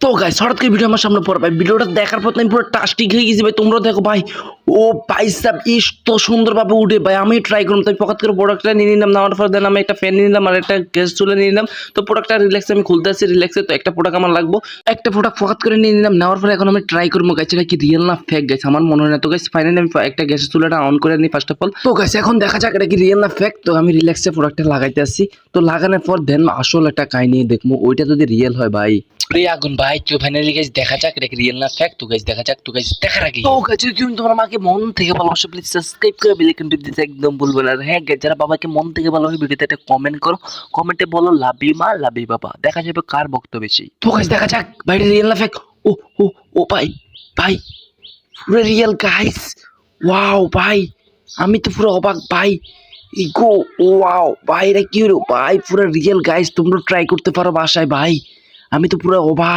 তো গাইস হঠাৎ করে ভিডিও আমার সামনে পড়ে ভাই, ভিডিওটা দেখার পর আমি পুরো টাস্টিক হয়ে গেছি ভাই। তোমরা দেখো ভাই, ও ভাই সাব তো সুন্দরভাবে উঠে ভাই। আমি ট্রাই করলাম, তাই পকেট করে প্রোডাক্টটা নিয়ে নিলাম। নেওয়ার পর দেন আমি একটা ফ্যান নিয়ে নিলাম আর একটা গ্যাস চুলা নিয়ে নিলাম। তো প্রোডাক্টটা রিল্যাক্সে আমি খুলতে আসছি, রিল্যাক্সে তো একটা প্রোডাক্ট আমার লাগবো, একটা প্রোডাক্ট পকেট করে নিয়ে নিলাম। নেওয়ার পরে এখন আমি ট্রাই করবো গাইস এটা কি রিয়েল না ফেক গাইস, আমার মনে হয় না। তো গাইস ফাইনালি আমি একটা গ্যাসের চুলাটা অন করে নিই ফার্স্ট অফ অল। তো গাইস এখন দেখা যাক এটা কি রিয়েল না ফেক। তো আমি রিল্যাক্সে প্রোডাক্টটা লাগাইতে আসছি। তো লাগানোর পর দেন আসল একটা কাহিনী দেখবো, ওইটা যদি রিয়েল হয় ভাই রে আগুন ভাই। তো ফাইনালি গাইস দেখা যাক এটা কি রিয়েল না ফেক। তো গাইস দেখা যাক। তো গাইস দেখার আগে তো গাইস যদি তুমি তোমার মাকে মন থেকে ভালোবাসো প্লিজ সাবস্ক্রাইব করে বেল আইকন টিপ দিতে একদম ভুলবে না। আর হ্যাঁ গাইস যারা বাবাকে মন থেকে ভালোবাসে ভিডিওতে একটা কমেন্ট করো, কমেন্টে বলো লাভ ইউ মা লাভ ইউ বাবা, দেখা যাবে কার বক্তব্য বেশি। তো গাইস দেখা যাক ভাই রিয়েল না ফেক। ও ও ও ভাই ভাই পুরো রিয়েল গাইস। ওয়াও ভাই, আমি তো পুরো অবাক ভাই। ইগো ওয়াও ভাই, এটা কি হলো ভাই, পুরো রিয়েল গাইস। তোমরা ট্রাই করতে পারো বাসায় ভাই, আমি তো পুরো অবাক।